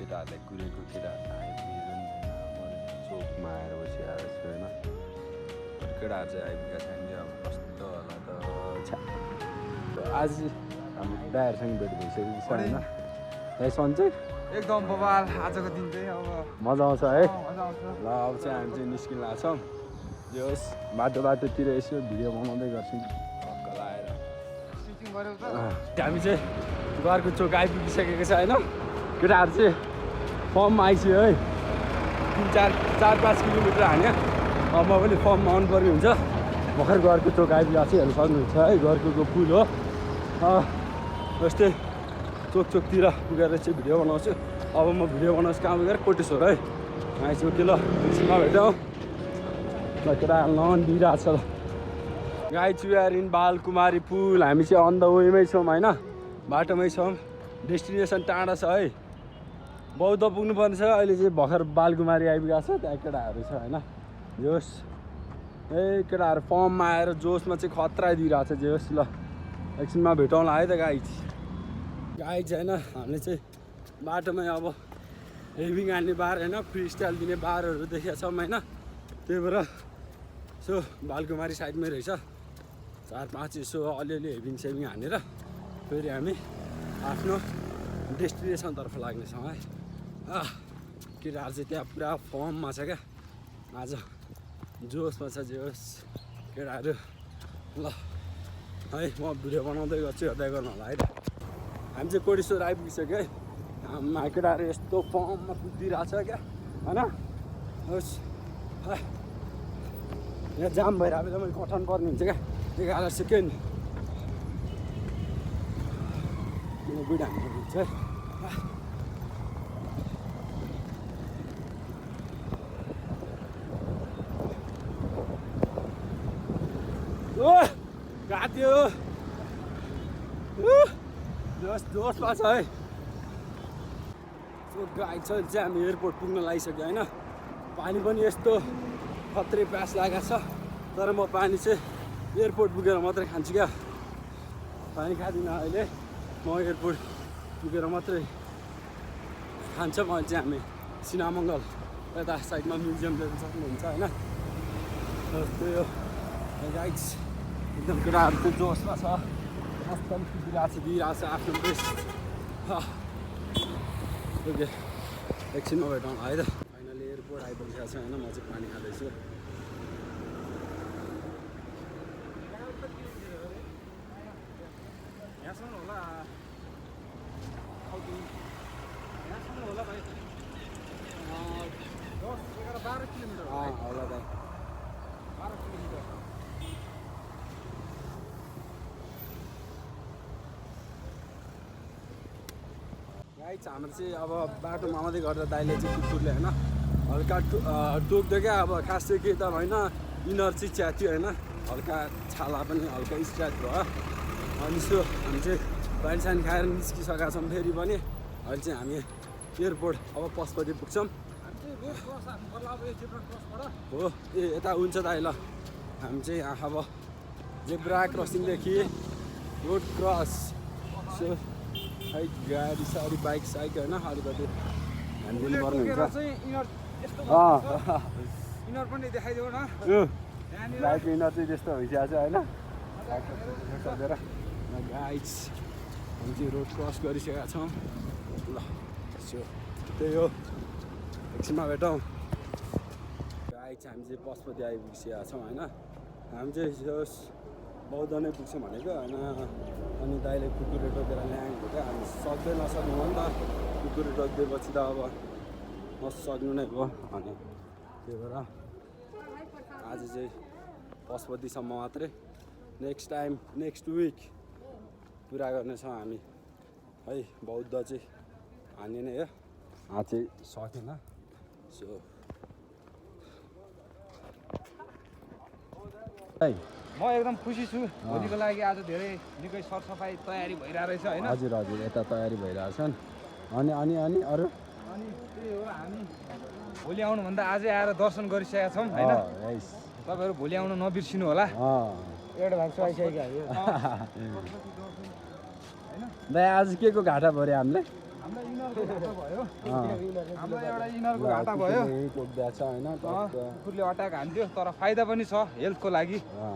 केटाहरूले कुरेको केटाहरू आइपुगेको नि चोकमा आएर बसिरहेको छु होइन केटाहरू चाहिँ आइपुगेको छैन अब कस्तो होला त आज हाम्रो दाइहरूसँग भेट भइसकेको छ होइन है सन्चै एकदम बबाल आजको दिन चाहिँ अब मजा आउँछ है मजा आउँछ। ल अब चाहिँ हामी चाहिँ निस्किन लाग्छौँ जे होस् बाटोतिर यसो भिडियो बनाउँदै गर्छौँ भक्क लाएर स्विचिङ गऱ्यौ त हामी चाहिँ घरको चोक आइपुगिसकेको छ होइन केटाहरू चाहिँ फर्ममा आइसक्यो है 3-4-5 किलोमिटर हान्यो अब म पनि फर्ममा आउनुपर्ने हुन्छ भर्खर घरको चोक आइपुगेको चाहिँ हेर्नु सक्नुहुन्छ है घरको पुल हो जस्तै चोकतिर पुगेर चाहिँ भिडियो बनाउँछु अब म भिडियो बनाउँछु कहाँ पुगेर कोटेश्वर है आइसक्यो ल एकछिनमा भेटौँ ल केटाहरू लन दिइरहेको छ ल गाइचुयारिन बालकुमारी पुल हामी चाहिँ अन द वेमै छौँ होइन बाटोमै छौँ डेस्टिनेसन टाढा छ है बौद्ध पुग्नुपर्ने छ अहिले चाहिँ भर्खर बालकुमारी आइपुगेको छ त्यहाँ केटाहरू छ होइन जोस् ए केटाहरू फर्ममा आएर जोसमा चाहिँ खतरा दिइरहेको छ जे होस् ल एकछिनमा भेटौँला है त गाइज होइन हामीले चाहिँ बाटोमै अब हेभिङ हान्ने बार होइन फ्री स्टाइल दिने बारहरू देखेका छौँ होइन त्यही भएर यसो बालकुमारी साइडमै रहेछ 4-5 यसो अलिअलि हेभिङ सेभिङ हानेर फेरि हामी आफ्नो डेस्टिनेसनतर्फ लाग्नेछौँ है केटाहरू चाहिँ त्यहाँ पुरा फर्ममा छ क्या आज जोसमा छ जे होस् केटाहरू ल है म भिडियो बनाउँदै गर्छु हेर्दै गर्नु होला है त हामी चाहिँ कोटेश्वर आइपुगिसक्यो है हाम्रा केटाहरू यस्तो फर्ममा कुदिरहेको छ क्या होइन होस् यहाँ जाम भइरहेको बेला मैले कठाउनु पर्ने हुन्छ क्या 11 सेकेन्ड बुढा हाम्रो हुन्छ है गाथ्यो जोसमा छ है गाइड छ चाहिँ हामी एयरपोर्ट पुग्न लागिसक्यो होइन पानी पनि यस्तो खत्रै प्यास लागेको छ तर म पानी चाहिँ एयरपोर्ट पुगेर मात्रै खान्छु क्या पानी खाँदिनँ अहिले म एयरपोर्ट पुगेर मात्रै खान्छ मैले चाहिँ हामी सिनामङ्गल यता साइडमा म्युजियम देख्न सक्नुहुन्छ होइन त्यही हो गाइड्स एकदम केटाहरू चाहिँ जोसमा छ मस्त दिइरहेको छ आफ्नो बेस्ट ओके एकछिनमा भेटौँ है त फाइनली एयरपोर्ट आइपुगेको छ होइन म चाहिँ पानी खाँदैछु यहाँसम्म होला यहाँसम्म होला भाइ 10-11-12 किलोमिटर होला दाइ 12 किलोमिटर गाइड हाम्रो चाहिँ अब बाटोमा आउँदै गर्दा दाइले चाहिँ कुकुरले होइन हल्का टोक्यो क्या अब खास चाहिँ के त होइन इनर चाहिँ च्यात्यो होइन हल्का छाला पनि हल्का स्ट्राच भयो अनि सो हामी चाहिँ पानी सानी खाएर निस्किसकेका छौँ फेरि पनि अहिले चाहिँ हामी एयरपोर्ट अब पशुपति पुग्छौँ हो ए यता हुन्छ दाइ ल हामी चाहिँ यहाँ अब जेब्रा क्रसिङदेखि रोड क्रस सो है गाडी साडी बाइक साइक होइन अलिकति ध्यान दिनुपर्ने हुन्छ इनर पनि देखाइदेऊ न बाइक इनर चाहिँ त्यस्तो भइसकेको छ होइन सकेर गाइड्स हामी चाहिँ रोड क्रस गरिसकेका छौँ ल सो त्यही हो एकछिनमा भेटौँ गाइड्स हामी चाहिँ पशुपति आइपुगिसकेका छौँ होइन हामी चाहिँ बौद्ध नै पुग्छौँ भनेको होइन अनि दाइले कुकुरले टोकेर ल्याएको क्या हामी सक्दै नसक्नु हो नि त कुकुरले टोकिदिएपछि त अब नसक्नु नै भयो अनि त्यही भएर आज चाहिँ पशुपतिसम्म मात्रै नेक्स्ट टाइम नेक्स्ट विक पुरा गर्नेछौँ हामी है बौद्ध चाहिँ हान्ने नै हो चाहिँ सकेन सो है म एकदम खुसी छु भोलिको लागि आज धेरै निकै सरसफाइ तयारी भइरहेको रहेछ होइन हजुर हजुर यता तयारी भइरहेछन् अनि अनि अनि अरू अनि त्यही हो हामी भोलि आउनुभन्दा आजै आएर दर्शन गरिसकेका छौँ होइन तपाईँहरू भोलि आउनु नबिर्सिनु होला एडभान्स आइसक्यो दाइ आज के को घाटा भर्यो हामीले हाम्रो इनरको घाटा भयो अँ। हाम्रो एउटा इनरको घाटा भयो टोक्दा छ होइन कुकुरले अट्याक हान्थ्यो तर फाइदा पनि छ हेल्थको लागि अँ।